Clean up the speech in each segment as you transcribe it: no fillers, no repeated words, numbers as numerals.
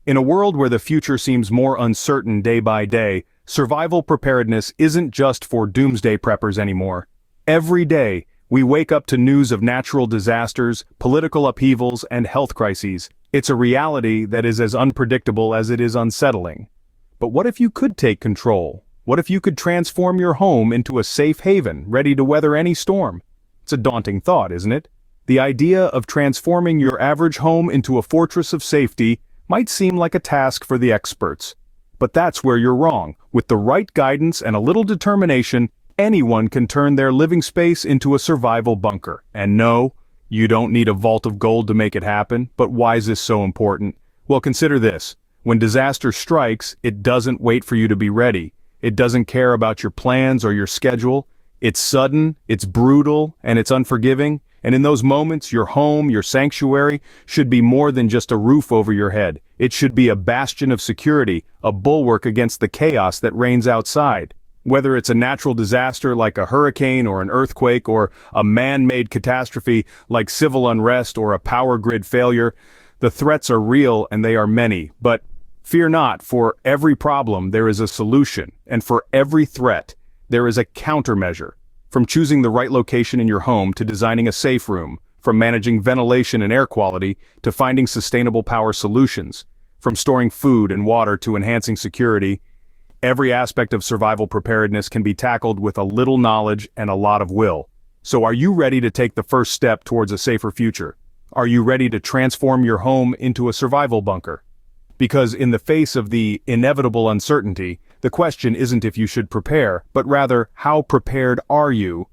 In a world where the future seems more uncertain day by day, survival preparedness isn't just for doomsday preppers anymore. Every day, we wake up to news of natural disasters, political upheavals, and health crises. It's a reality that is as unpredictable as it is unsettling. But what if you could take control? What if you could transform your home into a safe haven, ready to weather any storm? It's a daunting thought, isn't it? The idea of transforming your average home into a fortress of safety might seem like a task for the experts. But that's where you're wrong. With the right guidance and a little determination, anyone can turn their living space into a survival bunker. And no, you don't need a vault of gold to make it happen. But why is this so important? Well, consider this. When disaster strikes, it doesn't wait for you to be ready. It doesn't care about your plans or your schedule. It's sudden, it's brutal, and it's unforgiving. And in those moments, your home, your sanctuary, should be more than just a roof over your head. It should be a bastion of security, a bulwark against the chaos that reigns outside. Whether it's a natural disaster like a hurricane or an earthquake, or a man-made catastrophe like civil unrest or a power grid failure, the threats are real and they are many. But fear not, for every problem there is a solution, and for every threat there is a countermeasure. From choosing the right location in your home to designing a safe room, from managing ventilation and air quality to finding sustainable power solutions, from storing food and water to enhancing security, every aspect of survival preparedness can be tackled with a little knowledge and a lot of will. So are you ready to take the first step towards a safer future? Are you ready to transform your home into a survival bunker? Because in the face of the inevitable uncertainty, the question isn't if you should prepare, but rather, how prepared are you?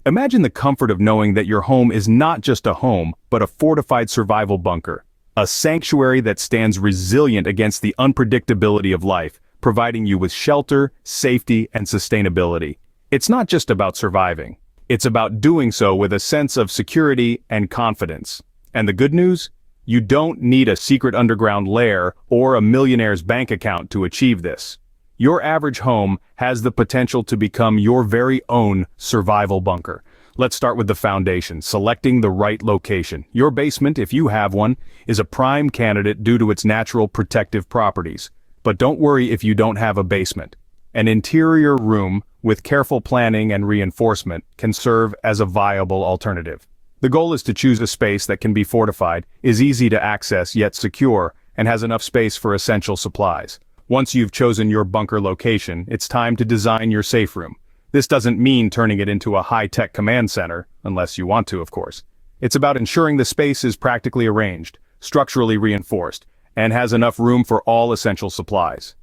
Imagine the comfort of knowing that your home is not just a home, but a fortified survival bunker. A sanctuary that stands resilient against the unpredictability of life, providing you with shelter, safety, and sustainability. It's not just about surviving. It's about doing so with a sense of security and confidence. And the good news? You don't need a secret underground lair or a millionaire's bank account to achieve this. Your average home has the potential to become your very own survival bunker. Let's start with the foundation, selecting the right location. Your basement, if you have one, is a prime candidate due to its natural protective properties. But don't worry if you don't have a basement. An interior room with careful planning and reinforcement can serve as a viable alternative. The goal is to choose a space that can be fortified, is easy to access yet secure, and has enough space for essential supplies. Once you've chosen your bunker location, it's time to design your safe room. This doesn't mean turning it into a high-tech command center, unless you want to, of course. It's about ensuring the space is practically arranged, structurally reinforced, and has enough room for all essential supplies.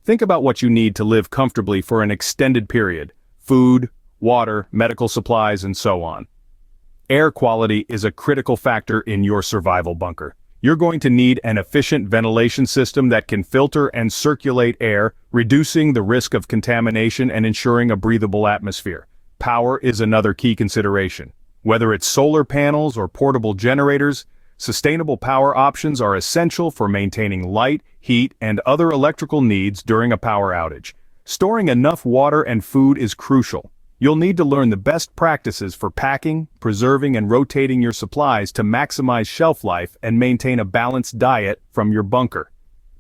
Think about what you need to live comfortably for an extended period: food, water, medical supplies, and so on. Air quality is a critical factor in your survival bunker. You're going to need an efficient ventilation system that can filter and circulate air, reducing the risk of contamination and ensuring a breathable atmosphere. Power is another key consideration. Whether it's solar panels or portable generators, sustainable power options are essential for maintaining light, heat, and other electrical needs during a power outage. Storing enough water and food is crucial. You'll need to learn the best practices for packing, preserving, and rotating your supplies to maximize shelf life and maintain a balanced diet from your bunker.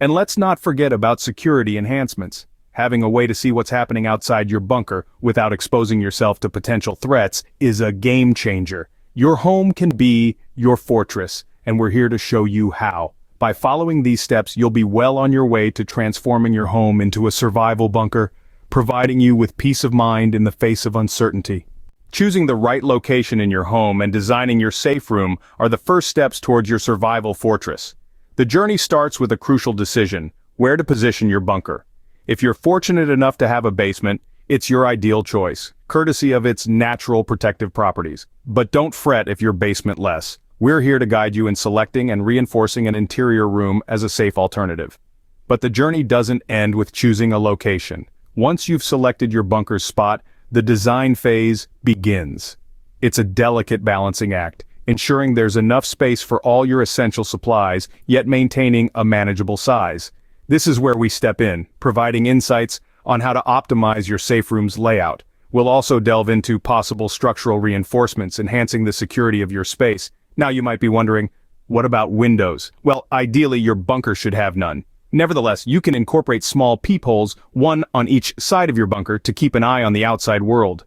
And let's not forget about security enhancements. Having a way to see what's happening outside your bunker without exposing yourself to potential threats is a game changer. Your home can be your fortress, and we're here to show you how. By following these steps, you'll be well on your way to transforming your home into a survival bunker, providing you with peace of mind in the face of uncertainty. Choosing the right location in your home and designing your safe room are the first steps towards your survival fortress. The journey starts with a crucial decision: where to position your bunker. If you're fortunate enough to have a basement, it's your ideal choice, courtesy of its natural protective properties. But don't fret if you're basement-less. We're here to guide you in selecting and reinforcing an interior room as a safe alternative. But the journey doesn't end with choosing a location. Once you've selected your bunker's spot, the design phase begins. It's a delicate balancing act, ensuring there's enough space for all your essential supplies, yet maintaining a manageable size. This is where we step in, providing insights on how to optimize your safe room's layout. We'll also delve into possible structural reinforcements, enhancing the security of your space. Now you might be wondering, What about windows? Well, ideally your bunker should have none. Nevertheless, you can incorporate small peepholes, one on each side of your bunker, to keep an eye on the outside world.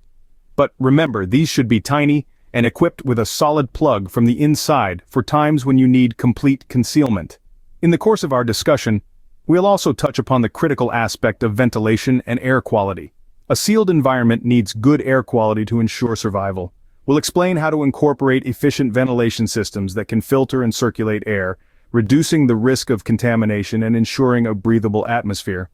But remember, these should be tiny and equipped with a solid plug from the inside for times when you need complete concealment. In the course of our discussion, we'll also touch upon the critical aspect of ventilation and air quality. A sealed environment needs good air quality to ensure survival. We'll explain how to incorporate efficient ventilation systems that can filter and circulate air, reducing the risk of contamination and ensuring a breathable atmosphere.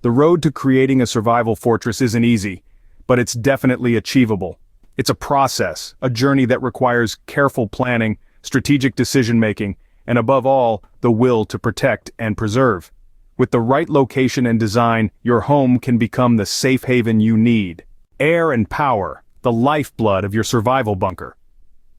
The road to creating a survival fortress isn't easy, but it's definitely achievable. It's a process, a journey that requires careful planning, strategic decision-making, and above all, the will to protect and preserve. With the right location and design, your home can become the safe haven you need. Air and power, the lifeblood of your survival bunker.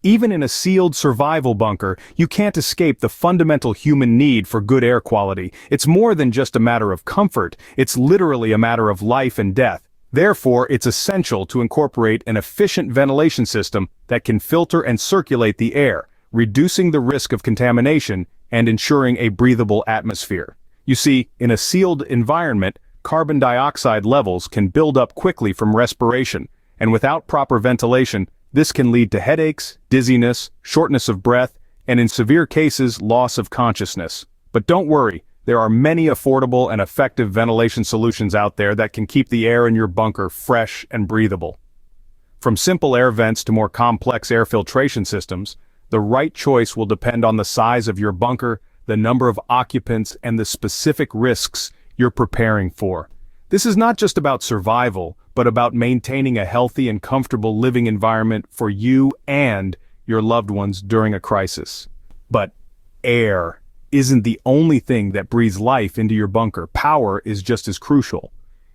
Even in a sealed survival bunker, you can't escape the fundamental human need for good air quality. It's more than just a matter of comfort, it's literally a matter of life and death. Therefore, it's essential to incorporate an efficient ventilation system that can filter and circulate the air, reducing the risk of contamination and ensuring a breathable atmosphere. You see, in a sealed environment, carbon dioxide levels can build up quickly from respiration, and without proper ventilation, this can lead to headaches, dizziness, shortness of breath, and in severe cases, loss of consciousness. But don't worry, there are many affordable and effective ventilation solutions out there that can keep the air in your bunker fresh and breathable. From simple air vents to more complex air filtration systems, the right choice will depend on the size of your bunker, the number of occupants, and the specific risks you're preparing for. This is not just about survival, but about maintaining a healthy and comfortable living environment for you and your loved ones during a crisis. But air isn't the only thing that breathes life into your bunker. Power is just as crucial.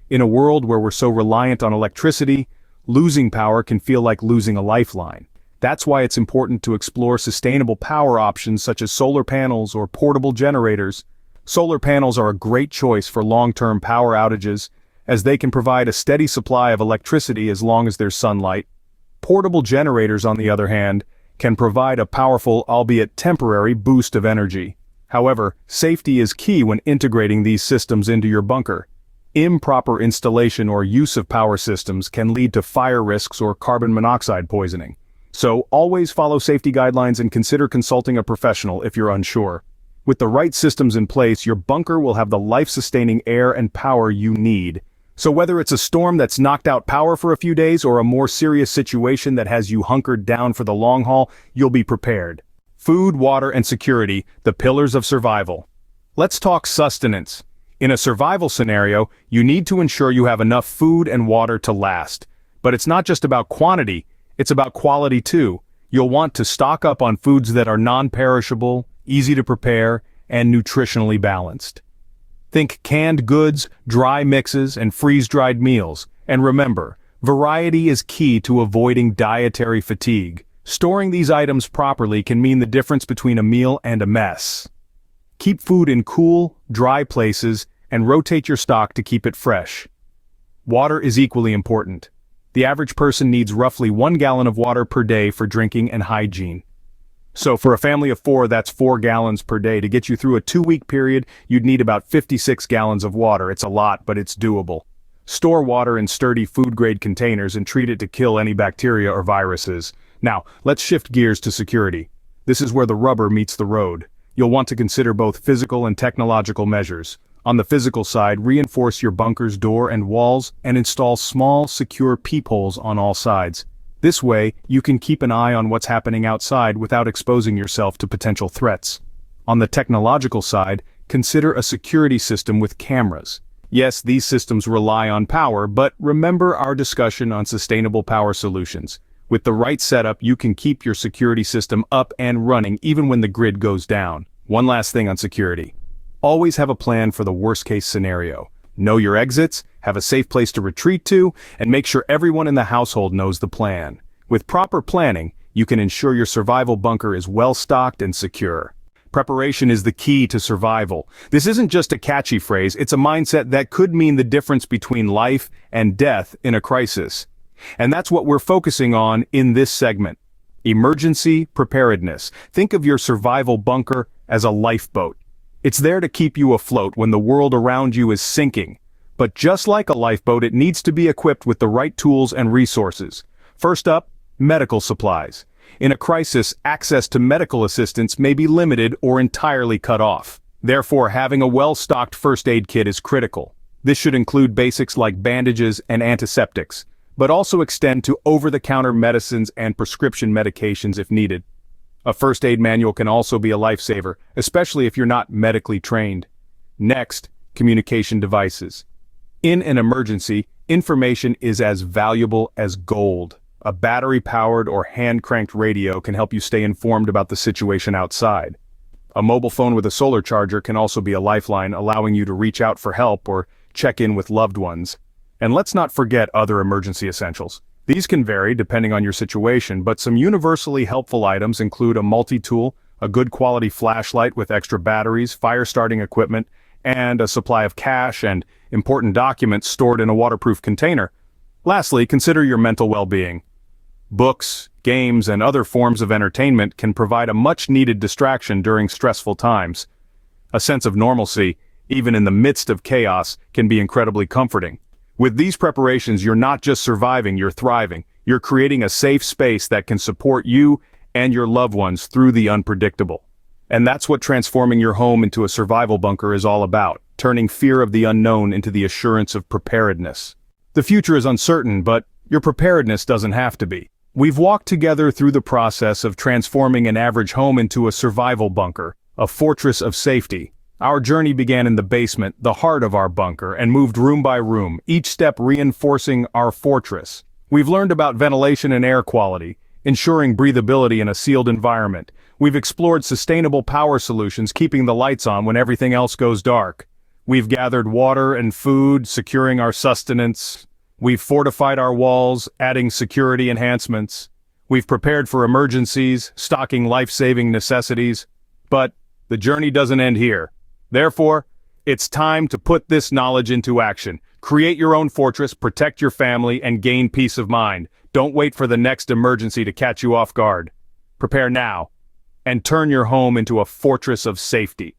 In a world where we're so reliant on electricity, losing power can feel like losing a lifeline. That's why it's important to explore sustainable power options such as solar panels or portable generators. Solar panels are a great choice for long-term power outages, as they can provide a steady supply of electricity as long as there's sunlight. Portable generators, on the other hand, can provide a powerful, albeit temporary, boost of energy. However, safety is key when integrating these systems into your bunker. Improper installation or use of power systems can lead to fire risks or carbon monoxide poisoning. So, always follow safety guidelines and consider consulting a professional if you're unsure. With the right systems in place, your bunker will have the life-sustaining air and power you need. So whether it's a storm that's knocked out power for a few days or a more serious situation that has you hunkered down for the long haul, you'll be prepared. Food, water, and security, the pillars of survival. Let's talk sustenance. In a survival scenario, you need to ensure you have enough food and water to last. But it's not just about quantity, it's about quality too. You'll want to stock up on foods that are non-perishable, easy to prepare, and nutritionally balanced. Think canned goods, dry mixes, and freeze-dried meals. And remember, variety is key to avoiding dietary fatigue. Storing these items properly can mean the difference between a meal and a mess. Keep food in cool, dry places, and rotate your stock to keep it fresh. Water is equally important. The average person needs roughly 1 gallon of water per day for drinking and hygiene. So for a family of 4, that's 4 gallons per day. To get you through a 2-week period, you'd need about 56 gallons of water. It's a lot, but it's doable. Store water in sturdy food-grade containers and treat it to kill any bacteria or viruses. Now, let's shift gears to security. This is where the rubber meets the road. You'll want to consider both physical and technological measures. On the physical side, reinforce your bunker's door and walls and install small, secure peepholes on all sides. This way, you can keep an eye on what's happening outside without exposing yourself to potential threats. On the technological side, consider a security system with cameras. Yes, these systems rely on power, but remember our discussion on sustainable power solutions. With the right setup, you can keep your security system up and running even when the grid goes down. One last thing on security. Always have a plan for the worst-case scenario. Know your exits, have a safe place to retreat to, and make sure everyone in the household knows the plan. With proper planning, you can ensure your survival bunker is well-stocked and secure. Preparation is the key to survival. This isn't just a catchy phrase, it's a mindset that could mean the difference between life and death in a crisis. And that's what we're focusing on in this segment. Emergency preparedness. Think of your survival bunker as a lifeboat. It's there to keep you afloat when the world around you is sinking. But just like a lifeboat, it needs to be equipped with the right tools and resources. First up, medical supplies. In a crisis, access to medical assistance may be limited or entirely cut off. Therefore, having a well-stocked first aid kit is critical. This should include basics like bandages and antiseptics, but also extend to over-the-counter medicines and prescription medications if needed. A first aid manual can also be a lifesaver, especially if you're not medically trained. Next, communication devices. In an emergency, information is as valuable as gold. A battery-powered or hand-cranked radio can help you stay informed about the situation outside. A mobile phone with a solar charger can also be a lifeline, allowing you to reach out for help or check in with loved ones. And let's not forget other emergency essentials. These can vary depending on your situation, but some universally helpful items include a multi-tool, a good quality flashlight with extra batteries, fire-starting equipment, and a supply of cash and important documents stored in a waterproof container. Lastly, consider your mental well-being. Books, games, and other forms of entertainment can provide a much-needed distraction during stressful times. A sense of normalcy, even in the midst of chaos, can be incredibly comforting. With these preparations, you're not just surviving, you're thriving. You're creating a safe space that can support you and your loved ones through the unpredictable. And that's what transforming your home into a survival bunker is all about, turning fear of the unknown into the assurance of preparedness. The future is uncertain, but your preparedness doesn't have to be. We've walked together through the process of transforming an average home into a survival bunker, a fortress of safety. Our journey began in the basement, the heart of our bunker, and moved room by room, each step reinforcing our fortress. We've learned about ventilation and air quality, ensuring breathability in a sealed environment. We've explored sustainable power solutions, keeping the lights on when everything else goes dark. We've gathered water and food, securing our sustenance. We've fortified our walls, adding security enhancements. We've prepared for emergencies, stocking life-saving necessities. But the journey doesn't end here. Therefore, it's time to put this knowledge into action. Create your own fortress, protect your family, and gain peace of mind. Don't wait for the next emergency to catch you off guard. Prepare now, and turn your home into a fortress of safety.